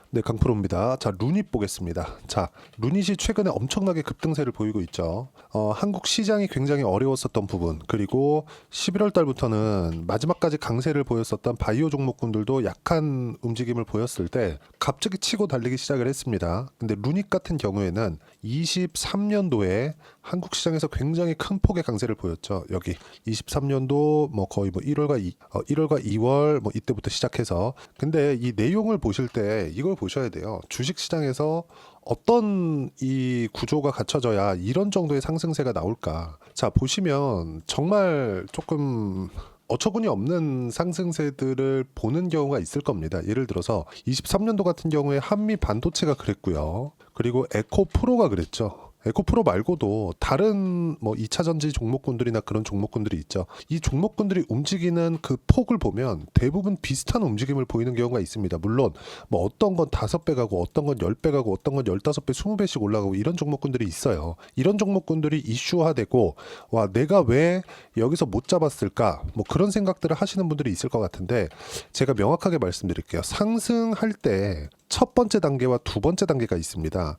네, 강프로입니다. 자, 루닛 보겠습니다. 자, 루닛이 최근에 엄청나게 급등세를 보이고 있죠. 한국 시장이 굉장히 어려웠었던 부분, 그리고 11월 달부터는 마지막까지 강세를 보였었던 바이오 종목군들도 약한 움직임을 보였을 때 갑자기 치고 달리기 시작을 했습니다. 근데 루닛 같은 경우에는 23년도에 한국 시장에서 굉장히 큰 폭의 강세를 보였죠. 여기 23년도 뭐 거의 뭐 1월과 2월 뭐 이때부터 시작해서. 근데 이 내용을 보실 때 이걸 보셔야 돼요. 주식 시장에서 어떤 이 구조가 갖춰져야 이런 정도의 상승세가 나올까? 자, 보시면 정말 조금 어처구니 없는 상승세들을 보는 경우가 있을 겁니다. 예를 들어서 23년도 같은 경우에 한미 반도체가 그랬고요. 그리고 에코프로가 그랬죠. 에코프로 말고도 다른 뭐 2차 전지 종목군들이나 그런 종목군들이 있죠. 이 종목군들이 움직이는 그 폭을 보면 대부분 비슷한 움직임을 보이는 경우가 있습니다. 물론 뭐 어떤 건 5배 가고 어떤 건 10배 가고 어떤 건 15배, 20배씩 올라가고 이런 종목군들이 있어요. 이런 종목군들이 이슈화되고 와, 내가 왜 여기서 못 잡았을까? 뭐 그런 생각들을 하시는 분들이 있을 것 같은데 제가 명확하게 말씀드릴게요. 상승할 때 첫 번째 단계와 두 번째 단계가 있습니다.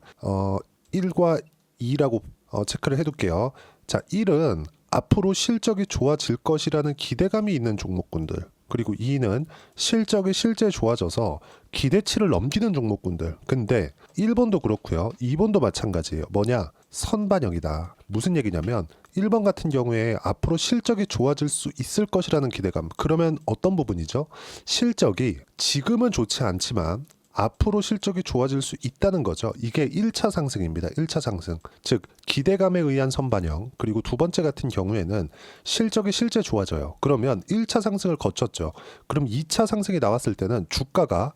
1과 2라고 체크를 해둘게요. 자, 1은 앞으로 실적이 좋아질 것이라는 기대감이 있는 종목군들. 그리고 2는 실적이 실제 좋아져서 기대치를 넘기는 종목군들. 근데 1번도 그렇고요. 2번도 마찬가지예요. 뭐냐? 선반영이다. 무슨 얘기냐면 1번 같은 경우에 앞으로 실적이 좋아질 수 있을 것이라는 기대감. 그러면 어떤 부분이죠? 실적이 지금은 좋지 않지만 앞으로 실적이 좋아질 수 있다는 거죠. 이게 1차 상승입니다. 1차 상승. 즉 기대감에 의한 선반영. 그리고 두 번째 같은 경우에는 실적이 실제 좋아져요. 그러면 1차 상승을 거쳤죠. 그럼 2차 상승이 나왔을 때는 주가가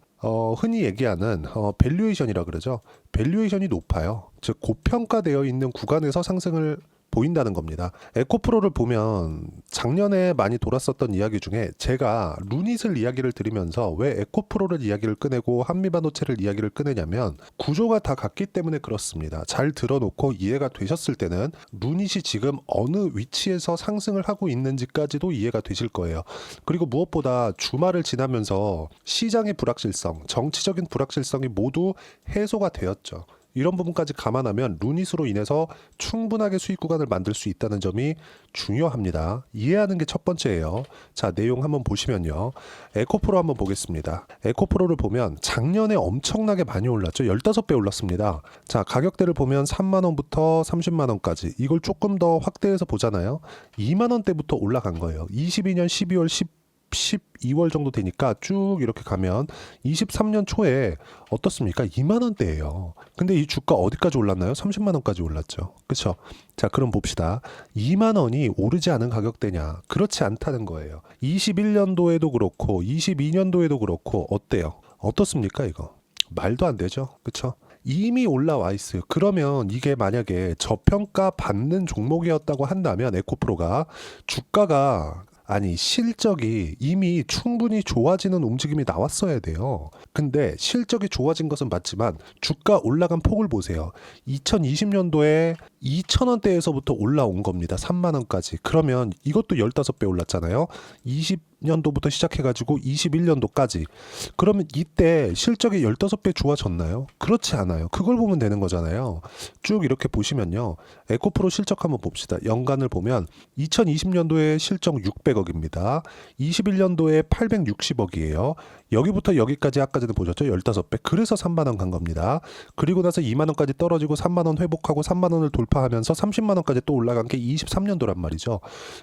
흔히 얘기하는 밸류에이션이라 그러죠. 밸류에이션이 높아요. 즉 고평가되어 있는 구간에서 상승을 보인다는 겁니다. 에코프로를 보면 작년에 많이 돌았었던 이야기 중에 제가 루닛을 이야기를 드리면서 왜 에코프로를 이야기를 꺼내고 한미반도체를 이야기를 꺼내냐면 구조가 다 같기 때문에 그렇습니다. 잘 들어놓고 이해가 되셨을 때는 루닛이 지금 어느 위치에서 상승을 하고 있는지까지도 이해가 되실 거예요. 그리고 무엇보다 주말을 지나면서 시장의 불확실성, 정치적인 불확실성이 모두 해소가 되었죠. 이런 부분까지 감안하면 루닛으로 인해서 충분하게 수익 구간을 만들 수 있다는 점이 중요합니다. 이해하는 게 첫 번째예요. 자, 내용 한번 보시면요. 에코프로 한번 보겠습니다. 에코프로를 보면 작년에 엄청나게 많이 올랐죠. 15배 올랐습니다. 자, 가격대를 보면 3만원부터 30만원까지 이걸 조금 더 확대해서 보잖아요. 2만원대부터 올라간 거예요. 22년 12월 12월 정도 되니까 쭉 이렇게 가면 23년 초에 어떻습니까? 2만 원대예요. 근데 이 주가 어디까지 올랐나요? 30만 원까지 올랐죠. 그렇죠? 자, 그럼 봅시다. 2만 원이 오르지 않은 가격대냐? 그렇지 않다는 거예요. 21년도에도 그렇고 22년도에도 그렇고 어때요? 어떻습니까, 이거? 말도 안 되죠. 그렇죠? 이미 올라와 있어요. 그러면 이게 만약에 저평가 받는 종목이었다고 한다면 에코프로가 주가가 아니 실적이 이미 충분히 좋아지는 움직임이 나왔어야 돼요. 근데 실적이 좋아진 것은 맞지만 주가 올라간 폭을 보세요. 2020년도에 2,000원대에서부터 올라온 겁니다. 3만 원까지. 그러면 이것도 15배 올랐잖아요. 20년도부터 시작해가지고 21년도까지. 그러면 이때 실적이 15배 좋아졌나요? 그렇지 않아요. 그걸 보면 되는 거잖아요. 쭉 이렇게 보시면요. 에코프로 실적 한번 봅시다. 연간을 보면 2020년도에 실적 600억입니다. 21년도에 860억이에요. 여기부터 여기까지 아까 전에 보셨죠? 15배. 그래서 3만 원 간 겁니다. 그리고 나서 2만 원까지 떨어지고 3만 원 회복하고 3만 원을 돌파하면서 30만 원까지 또 올라간 게 23년도란 말이죠.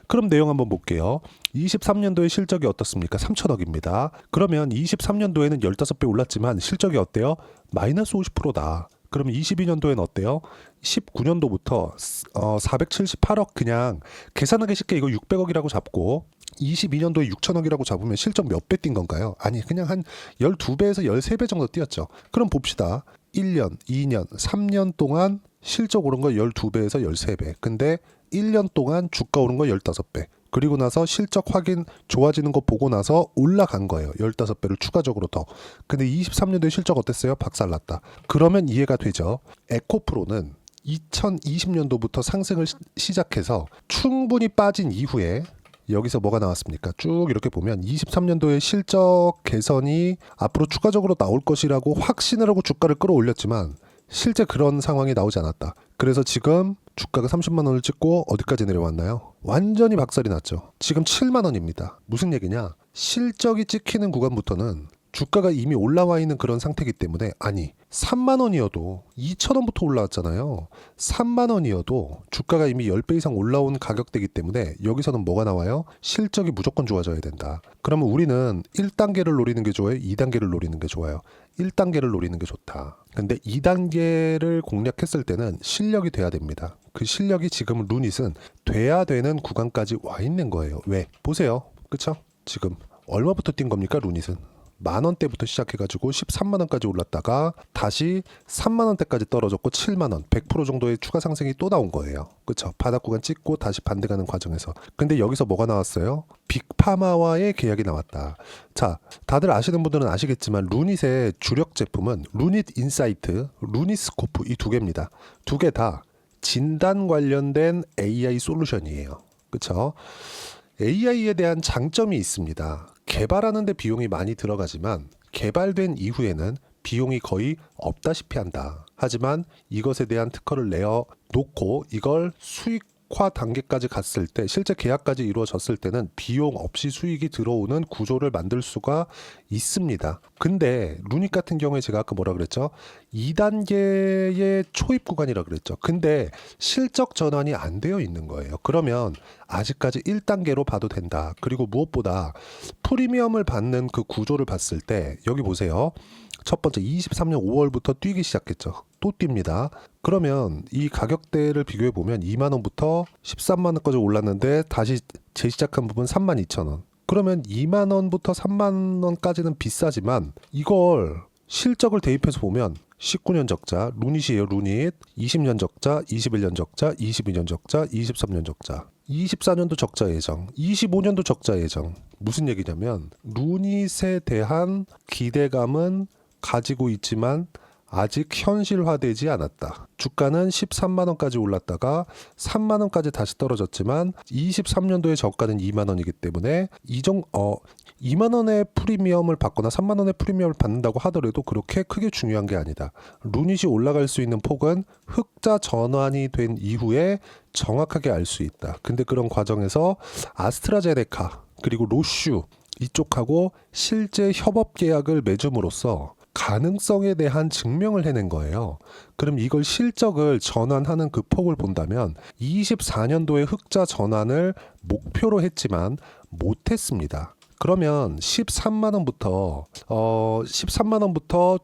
그럼 내용 한번 볼게요. 23년도에 실적이 어떻습니까? 3천억입니다. 그러면 23년도에는 15배 올랐지만 실적이 어때요? 마이너스 50%다. 그러면 22년도엔 어때요? 19년도부터 478억 그냥 계산하기 쉽게 이거 600억이라고 잡고 22년도에 6천억이라고 잡으면 실적 몇 배 뛴 건가요? 아니 그냥 한 12배에서 13배 정도 뛰었죠. 그럼 봅시다. 1년, 2년, 3년 동안 실적 오른 거 12배에서 13배. 근데 1년 동안 주가 오른 거 15배. 그리고 나서 실적 확인 좋아지는 거 보고 나서 올라간 거예요. 15배를 추가적으로 더. 근데 23년도에 실적 어땠어요? 박살났다. 그러면 이해가 되죠. 에코프로는 2020년도부터 상승을 시작해서 충분히 빠진 이후에 여기서 뭐가 나왔습니까? 쭉 이렇게 보면 23년도에 실적 개선이 앞으로 추가적으로 나올 것이라고 확신을 하고 주가를 끌어올렸지만 실제 그런 상황이 나오지 않았다. 그래서 지금 주가가 30만 원을 찍고 어디까지 내려왔나요? 완전히 박살이 났죠. 지금 7만 원입니다. 무슨 얘기냐? 실적이 찍히는 구간부터는 주가가 이미 올라와 있는 그런 상태이기 때문에, 아니 3만 원이어도 2천 원부터 올라왔잖아요. 3만 원이어도 주가가 이미 10배 이상 올라온 가격대이기 때문에 여기서는 뭐가 나와요? 실적이 무조건 좋아져야 된다. 그러면 우리는 1단계를 노리는 게 좋아요? 2단계를 노리는 게 좋아요? 1단계를 노리는 게 좋다. 근데 2단계를 공략했을 때는 실력이 돼야 됩니다. 그 실력이 지금 루닛은 돼야 되는 구간까지 와 있는 거예요. 왜? 보세요. 그쵸? 지금 얼마부터 뛴 겁니까? 루닛은 만원대부터 시작해가지고 13만원까지 올랐다가 다시 3만원대까지 떨어졌고 7만원 100% 정도의 추가 상승이 또 나온 거예요. 그쵸? 바닥 구간 찍고 다시 반등하는 과정에서. 근데 여기서 뭐가 나왔어요? 빅파마와의 계약이 나왔다. 자, 다들 아시는 분들은 아시겠지만 루닛의 주력 제품은 루닛 인사이트, 루닛 스코프 이 두 개입니다. 두 개 다 진단 관련된 AI 솔루션이에요. 그쵸? AI에 대한 장점이 있습니다. 개발하는 데 비용이 많이 들어가지만 개발된 이후에는 비용이 거의 없다시피 한다. 하지만 이것에 대한 특허를 내어 놓고 이걸 수익화 단계까지 갔을 때, 실제 계약까지 이루어졌을 때는 비용 없이 수익이 들어오는 구조를 만들 수가 있습니다. 근데 루닛 같은 경우에 제가 아까 뭐라 그랬죠? 2단계의 초입 구간이라 그랬죠. 근데 실적 전환이 안 되어 있는 거예요. 그러면 아직까지 1단계로 봐도 된다. 그리고 무엇보다 프리미엄을 받는 그 구조를 봤을 때 여기 보세요. 첫 번째 23년 5월부터 뛰기 시작했죠. 또 뜁니다. 그러면 이 가격대를 비교해 보면 2만 원부터 13만 원까지 올랐는데 다시 재시작한 부분 3만 2천 원. 그러면 2만 원부터 3만 원까지는 비싸지만 이걸 실적을 대입해서 보면 19년 적자, 루닛이에요, 루닛. 20년 적자, 21년 적자, 22년 적자, 23년 적자. 24년도 적자 예정, 25년도 적자 예정. 무슨 얘기냐면 루닛에 대한 기대감은 가지고 있지만 아직 현실화되지 않았다. 주가는 13만 원까지 올랐다가 3만 원까지 다시 떨어졌지만 23년도의 저가는 2만 원이기 때문에 2만 원의 프리미엄을 받거나 3만 원의 프리미엄을 받는다고 하더라도 그렇게 크게 중요한 게 아니다. 루닛이 올라갈 수 있는 폭은 흑자 전환이 된 이후에 정확하게 알 수 있다. 근데 그런 과정에서 아스트라제네카 그리고 로슈 이쪽하고 실제 협업 계약을 맺음으로써 가능성에 대한 증명을 해낸 거예요. 그럼 이걸 실적을 전환하는 그 폭을 본다면 24년도에 흑자 전환을 목표로 했지만 못했습니다. 그러면 13만 원부터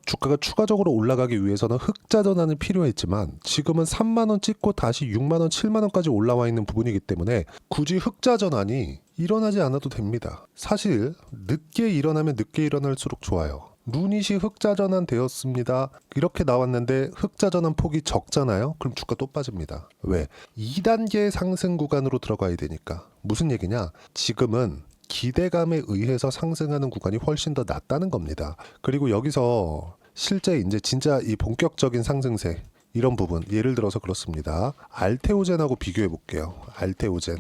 주가가 추가적으로 올라가기 위해서는 흑자 전환이 필요했지만 지금은 3만 원 찍고 다시 6만 원, 7만 원까지 올라와 있는 부분이기 때문에 굳이 흑자 전환이 일어나지 않아도 됩니다. 사실 늦게 일어나면 늦게 일어날수록 좋아요. 루닛이 흑자 전환 되었습니다. 이렇게 나왔는데 흑자 전환 폭이 적잖아요. 그럼 주가 또 빠집니다. 왜? 2단계 상승 구간으로 들어가야 되니까. 무슨 얘기냐? 지금은 기대감에 의해서 상승하는 구간이 훨씬 더 낫다는 겁니다. 그리고 여기서 실제 이제 진짜 이 본격적인 상승세 이런 부분, 예를 들어서 그렇습니다. 알테오젠하고 비교해 볼게요. 알테오젠.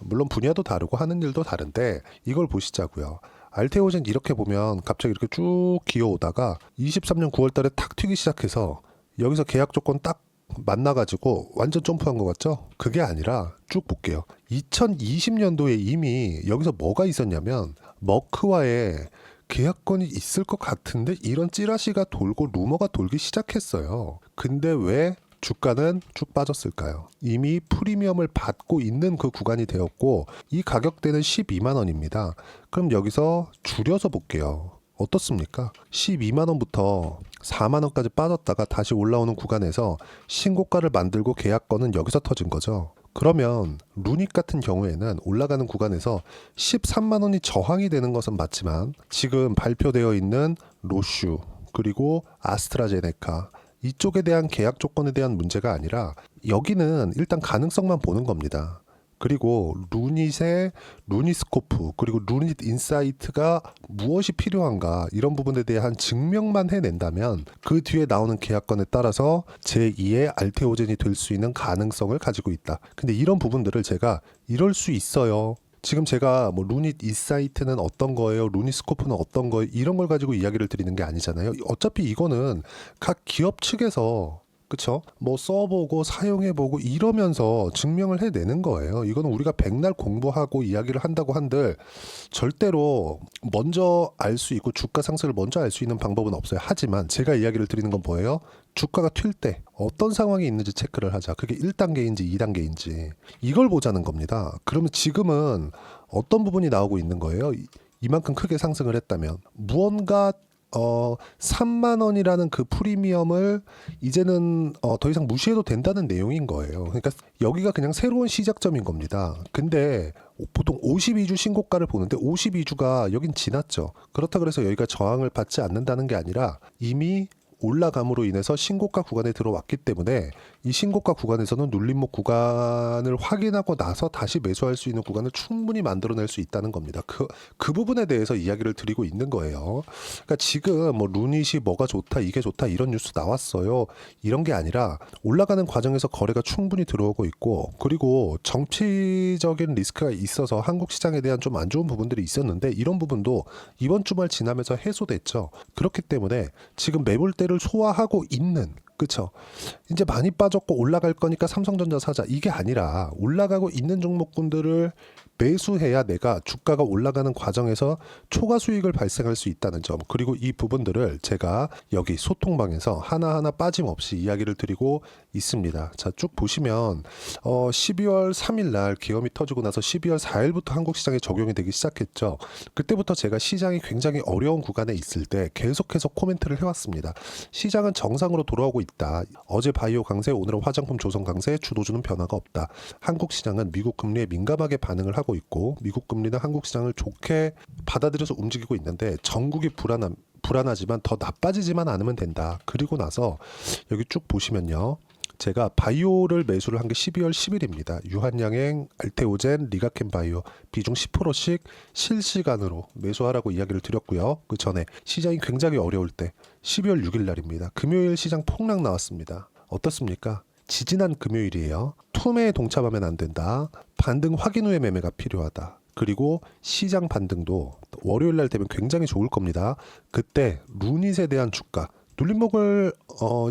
물론 분야도 다르고 하는 일도 다른데 이걸 보시자고요. 알테오젠 이렇게 보면 갑자기 이렇게 쭉 기어오다가 23년 9월 달에 탁 튀기 시작해서 여기서 계약 조건 딱 만나가지고 완전 점프한 것 같죠? 그게 아니라 쭉 볼게요. 2020년도에 이미 여기서 뭐가 있었냐면 머크와의 계약건이 있을 것 같은데 이런 찌라시가 돌고 루머가 돌기 시작했어요. 근데 왜 주가는 쭉 빠졌을까요? 이미 프리미엄을 받고 있는 그 구간이 되었고 이 가격대는 12만 원입니다. 그럼 여기서 줄여서 볼게요. 어떻습니까? 12만 원부터 4만 원까지 빠졌다가 다시 올라오는 구간에서 신고가를 만들고 계약건은 여기서 터진 거죠. 그러면 루닛 같은 경우에는 올라가는 구간에서 13만 원이 저항이 되는 것은 맞지만 지금 발표되어 있는 로슈 그리고 아스트라제네카 이쪽에 대한 계약 조건에 대한 문제가 아니라 여기는 일단 가능성만 보는 겁니다. 그리고 루닛스코프 그리고 루닛 인사이트가 무엇이 필요한가 이런 부분에 대한 증명만 해낸다면 그 뒤에 나오는 계약건에 따라서 제2의 알테오젠이 될 수 있는 가능성을 가지고 있다. 근데 이런 부분들을 제가 이럴 수 있어요. 지금 제가 뭐 루닛 인사이트는 어떤 거예요, 루닛 스코프는 어떤 거예요, 이런 걸 가지고 이야기를 드리는 게 아니잖아요. 어차피 이거는 각 기업 측에서 그쵸? 뭐 써보고 사용해보고 이러면서 증명을 해내는 거예요. 이거는 우리가 백날 공부하고 이야기를 한다고 한들 절대로 먼저 알 수 있고 주가 상승을 먼저 알 수 있는 방법은 없어요. 하지만 제가 이야기를 드리는 건 뭐예요? 주가가 튈 때 어떤 상황이 있는지 체크를 하자. 그게 1단계인지 2단계인지 이걸 보자는 겁니다. 그러면 지금은 어떤 부분이 나오고 있는 거예요? 이만큼 크게 상승을 했다면 무언가 3만 원이라는 그 프리미엄을 이제는 더 이상 무시해도 된다는 내용인 거예요. 그러니까 여기가 그냥 새로운 시작점인 겁니다. 근데 보통 52주 신고가를 보는데 52주가 여긴 지났죠. 그렇다 그래서 여기가 저항을 받지 않는다는 게 아니라 이미 올라감으로 인해서 신고가 구간에 들어왔기 때문에 이 신고가 구간에서는 눌림목 구간을 확인하고 나서 다시 매수할 수 있는 구간을 충분히 만들어낼 수 있다는 겁니다. 그 부분에 대해서 이야기를 드리고 있는 거예요. 그러니까 지금 뭐 루닛이 뭐가 좋다, 이게 좋다 이런 뉴스 나왔어요. 이런 게 아니라 올라가는 과정에서 거래가 충분히 들어오고 있고 그리고 정치적인 리스크가 있어서 한국 시장에 대한 좀 안 좋은 부분들이 있었는데 이런 부분도 이번 주말 지나면서 해소됐죠. 그렇기 때문에 지금 매물대를 소화하고 있는 그쵸? 이제 많이 빠졌고 올라갈 거니까 삼성전자 사자 이게 아니라 올라가고 있는 종목군들을 매수해야 내가 주가가 올라가는 과정에서 초과 수익을 발생할 수 있다는 점 그리고 이 부분들을 제가 여기 소통방에서 하나하나 빠짐없이 이야기를 드리고 있습니다. 자, 쭉 보시면 12월 3일 날 계엄이 터지고 나서 12월 4일부터 한국 시장에 적용이 되기 시작했죠. 그때부터 제가 시장이 굉장히 어려운 구간에 있을 때 계속해서 코멘트를 해왔습니다. 시장은 정상으로 돌아오고 있다. 어제 바이오 강세, 오늘은 화장품 조선 강세, 주도주는 변화가 없다. 한국 시장은 미국 금리에 민감하게 반응을 하고 있고 미국 금리는 한국 시장을 좋게 받아들여서 움직이고 있는데 전국이 불안하지만 더 나빠지지만 않으면 된다. 그리고 나서 여기 쭉 보시면요. 제가 바이오를 매수를 한 게 12월 10일입니다. 유한양행, 알테오젠, 리가켄 바이오 비중 10%씩 실시간으로 매수하라고 이야기를 드렸고요. 그 전에 시장이 굉장히 어려울 때 12월 6일 날입니다. 금요일 시장 폭락 나왔습니다. 어떻습니까? 지지난 금요일이에요. 투매에 동참하면 안 된다. 반등 확인 후에 매매가 필요하다. 그리고 시장 반등도 월요일 날 되면 굉장히 좋을 겁니다. 그때 루닛에 대한 주가 눌림목을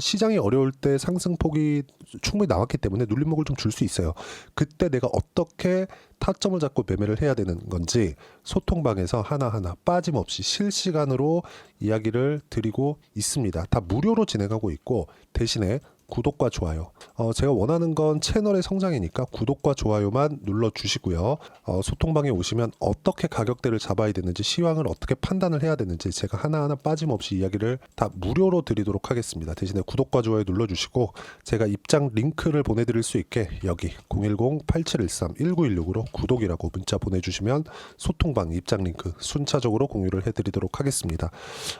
시장이 어려울 때 상승폭이 충분히 나왔기 때문에 눌림목을 좀 줄 수 있어요. 그때 내가 어떻게 타점을 잡고 매매를 해야 되는 건지 소통방에서 하나하나 빠짐없이 실시간으로 이야기를 드리고 있습니다. 다 무료로 진행하고 있고 대신에 구독과 좋아요. 제가 원하는 건 채널의 성장이니까 구독과 좋아요만 눌러주시고요. 소통방에 오시면 어떻게 가격대를 잡아야 되는지 시황을 어떻게 판단을 해야 되는지 제가 하나하나 빠짐없이 이야기를 다 무료로 드리도록 하겠습니다. 대신에 구독과 좋아요 눌러주시고 제가 입장 링크를 보내드릴 수 있게 여기 010-8713-1916으로 구독이라고 문자 보내주시면 소통방 입장 링크 순차적으로 공유를 해드리도록 하겠습니다.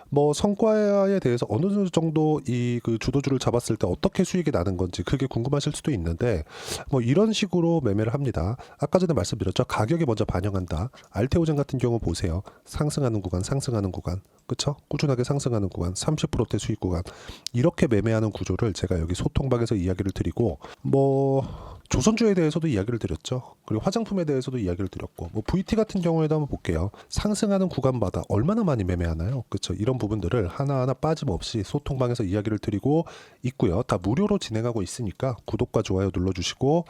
뭐 성과에 대해서 어느 정도 이 그 주도주를 잡았을 때 어떻게 수익이 나는 건지 그게 궁금하실 수도 있는데 뭐 이런 식으로 매매를 합니다. 아까 전에 말씀드렸죠. 가격이 먼저 반영한다. 알테오젠 같은 경우 보세요. 상승하는 구간, 그쵸? 꾸준하게 상승하는 구간, 30%대 수익 구간 이렇게 매매하는 구조를 제가 여기 소통방에서 이야기를 드리고 뭐 조선주에 대해서도 이야기를 드렸죠. 그리고 화장품에 대해서도 이야기를 드렸고 뭐 VT 같은 경우에도 한번 볼게요. 상승하는 구간마다 얼마나 많이 매매하나요? 그렇죠. 이런 부분들을 하나하나 빠짐없이 소통방에서 이야기를 드리고 있고요. 다 무료로 진행하고 있으니까 구독과 좋아요 눌러주시고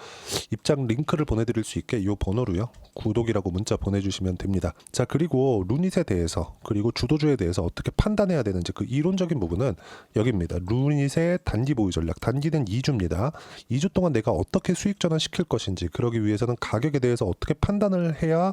입장 링크를 보내드릴 수 있게 이 번호로요. 구독이라고 문자 보내주시면 됩니다. 자, 그리고 루닛에 대해서 그리고 주도주에 대해서 어떻게 판단해야 되는지 그 이론적인 부분은 여기입니다. 루닛의 단기 보유 전략. 단기는 2주입니다. 2주 동안 내가 어떻게 수익 전환시킬 것인지 그러기 위해서는 가격에 대해서 어떻게 판단을 해야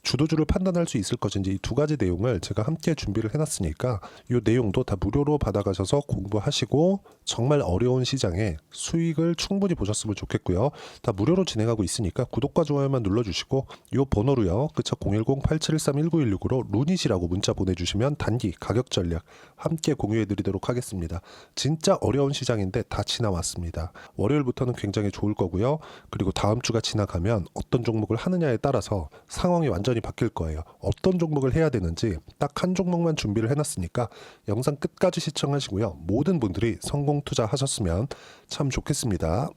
주도주를 판단할 수 있을 것인지 이 두 가지 내용을 제가 함께 준비를 해놨으니까 이 내용도 다 무료로 받아가셔서 공부하시고 정말 어려운 시장에 수익을 충분히 보셨으면 좋겠고요. 다 무료로 진행하고 있으니까 구독과 좋아요만 눌러주시고 이 번호로요. 그쵸? 010-8713-1916으로 루닛이라고 문자 보내주시면 단기 가격 전략 함께 공유해드리도록 하겠습니다. 진짜 어려운 시장인데 다 지나왔습니다. 월요일부터는 굉장히 좋을 거고요. 그리고 다음 주가 지나가면 어떤 종목을 하느냐에 따라서 상황이 완전히 바뀔 거예요. 어떤 종목을 해야 되는지 딱 한 종목만 준비를 해놨으니까 영상 끝까지 시청하시고요. 모든 분들이 성공 투자하셨으면 참 좋겠습니다.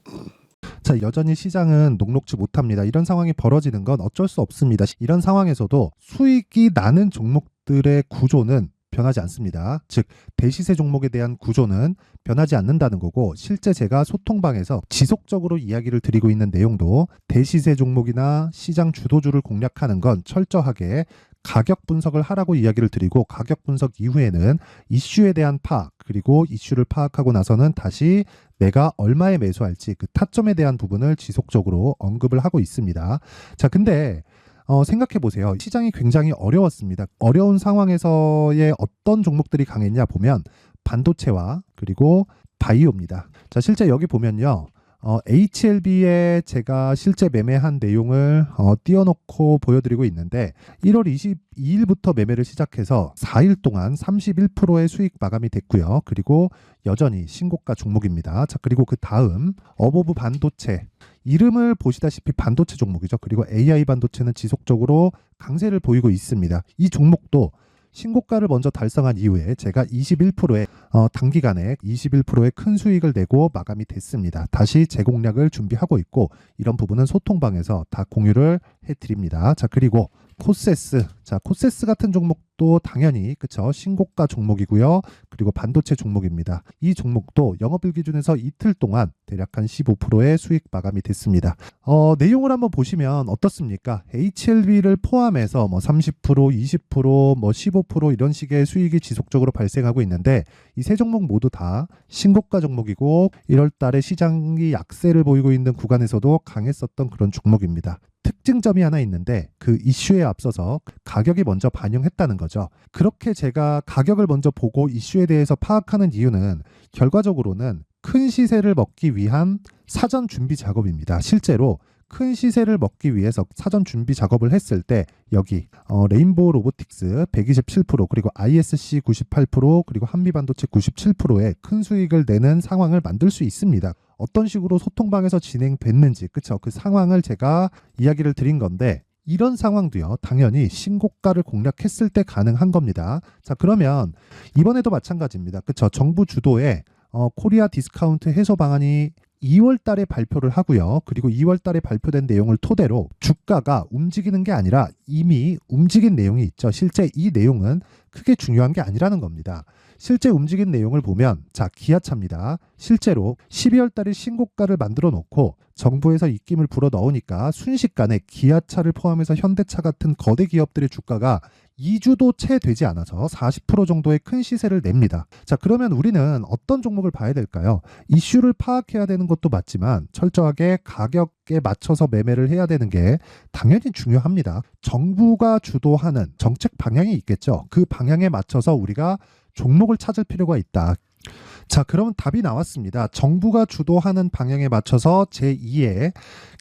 자, 여전히 시장은 녹록지 못합니다. 이런 상황이 벌어지는 건 어쩔 수 없습니다. 이런 상황에서도 수익이 나는 종목들의 구조는 변하지 않습니다. 즉, 대시세 종목에 대한 구조는 변하지 않는다는 거고, 실제 제가 소통방에서 지속적으로 이야기를 드리고 있는 내용도 대시세 종목이나 시장 주도주를 공략하는 건 철저하게 가격 분석을 하라고 이야기를 드리고, 가격 분석 이후에는 이슈에 대한 파악, 그리고 이슈를 파악하고 나서는 다시 내가 얼마에 매수할지 그 타점에 대한 부분을 지속적으로 언급을 하고 있습니다. 자, 근데 생각해 보세요. 시장이 굉장히 어려웠습니다. 어려운 상황에서의 어떤 종목들이 강했냐 보면 반도체와 그리고 바이오입니다. 자, 실제 여기 보면요. HLB에 제가 실제 매매한 내용을 띄워놓고 보여드리고 있는데 1월 22일부터 매매를 시작해서 4일 동안 31%의 수익 마감이 됐고요. 그리고 여전히 신고가 종목입니다. 자, 그리고 그 다음 어보브 반도체, 이름을 보시다시피 반도체 종목이죠. 그리고 AI 반도체는 지속적으로 강세를 보이고 있습니다. 이 종목도 신고가를 먼저 달성한 이후에 제가 21%의 단기간에 21%의 큰 수익을 내고 마감이 됐습니다. 다시 재공략을 준비하고 있고, 이런 부분은 소통방에서 다 공유를 해드립니다. 자, 그리고 코세스. 자, 코세스 같은 종목도 당연히 그쵸, 신고가 종목이고요. 그리고 반도체 종목입니다. 이 종목도 영업일 기준에서 이틀 동안 대략 한 15%의 수익 마감이 됐습니다. 내용을 한번 보시면 어떻습니까? HLB를 포함해서 뭐 30%, 20%, 뭐 15% 이런 식의 수익이 지속적으로 발생하고 있는데, 이 세 종목 모두 다 신고가 종목이고 1월 달에 시장이 약세를 보이고 있는 구간에서도 강했었던 그런 종목입니다. 특징점이 하나 있는데, 그 이슈에 앞서서 가격이 먼저 반영했다는 거죠. 그렇게 제가 가격을 먼저 보고 이슈에 대해서 파악하는 이유는 결과적으로는 큰 시세를 먹기 위한 사전 준비 작업입니다. 실제로 큰 시세를 먹기 위해서 사전 준비 작업을 했을 때 여기 레인보우 로보틱스 127%, 그리고 ISC 98%, 그리고 한미반도체 97%의 큰 수익을 내는 상황을 만들 수 있습니다. 어떤 식으로 소통방에서 진행됐는지, 그쵸? 그 상황을 제가 이야기를 드린 건데, 이런 상황도요, 당연히 신고가를 공략했을 때 가능한 겁니다. 자, 그러면 이번에도 마찬가지입니다. 그쵸? 정부 주도의 코리아 디스카운트 해소 방안이 2월 달에 발표를 하고요. 그리고 2월 달에 발표된 내용을 토대로 주가가 움직이는 게 아니라 이미 움직인 내용이 있죠. 실제 이 내용은 크게 중요한 게 아니라는 겁니다. 실제 움직인 내용을 보면, 자, 기아차입니다. 실제로 12월 달에 신고가를 만들어 놓고 정부에서 입김을 불어 넣으니까 순식간에 기아차를 포함해서 현대차 같은 거대 기업들의 주가가 2주도 채 되지 않아서 40% 정도의 큰 시세를 냅니다. 자, 그러면 우리는 어떤 종목을 봐야 될까요? 이슈를 파악해야 되는 것도 맞지만 철저하게 가격에 맞춰서 매매를 해야 되는 게 당연히 중요합니다. 정부가 주도하는 정책 방향이 있겠죠. 그 방향에 맞춰서 우리가 종목을 찾을 필요가 있다. 자, 그러면 답이 나왔습니다. 정부가 주도하는 방향에 맞춰서 제2의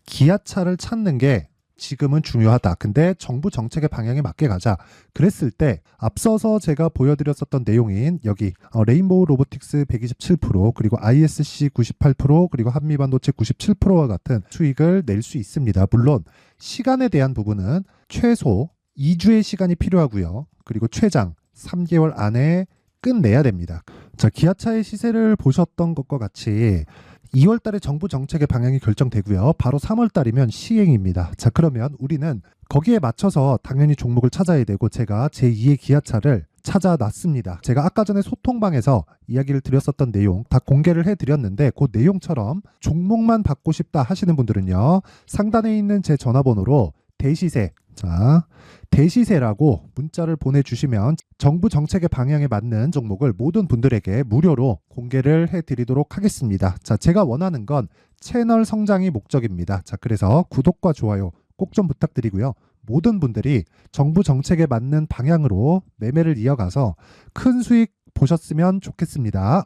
기아차를 찾는 게 지금은 중요하다. 근데 정부 정책의 방향에 맞게 가자. 그랬을 때 앞서서 제가 보여드렸었던 내용인 여기 레인보우 로보틱스 127%, 그리고 ISC 98%, 그리고 한미반도체 97%와 같은 수익을 낼 수 있습니다. 물론 시간에 대한 부분은 최소 2주의 시간이 필요하고요. 그리고 최장 3개월 안에 끝내야 됩니다. 자, 기아차의 시세를 보셨던 것과 같이 2월 달에 정부 정책의 방향이 결정되고요. 바로 3월 달이면 시행입니다. 자, 그러면 우리는 거기에 맞춰서 당연히 종목을 찾아야 되고, 제가 제2의 기아차를 찾아놨습니다. 제가 아까 전에 소통방에서 이야기를 드렸었던 내용 다 공개를 해드렸는데, 그 내용처럼 종목만 받고 싶다 하시는 분들은요, 상단에 있는 제 전화번호로 대시세, 자, 대시세라고 문자를 보내주시면 정부 정책의 방향에 맞는 종목을 모든 분들에게 무료로 공개를 해드리도록 하겠습니다. 자, 제가 원하는 건 채널 성장이 목적입니다. 자, 그래서 구독과 좋아요 꼭 좀 부탁드리고요. 모든 분들이 정부 정책에 맞는 방향으로 매매를 이어가서 큰 수익 보셨으면 좋겠습니다.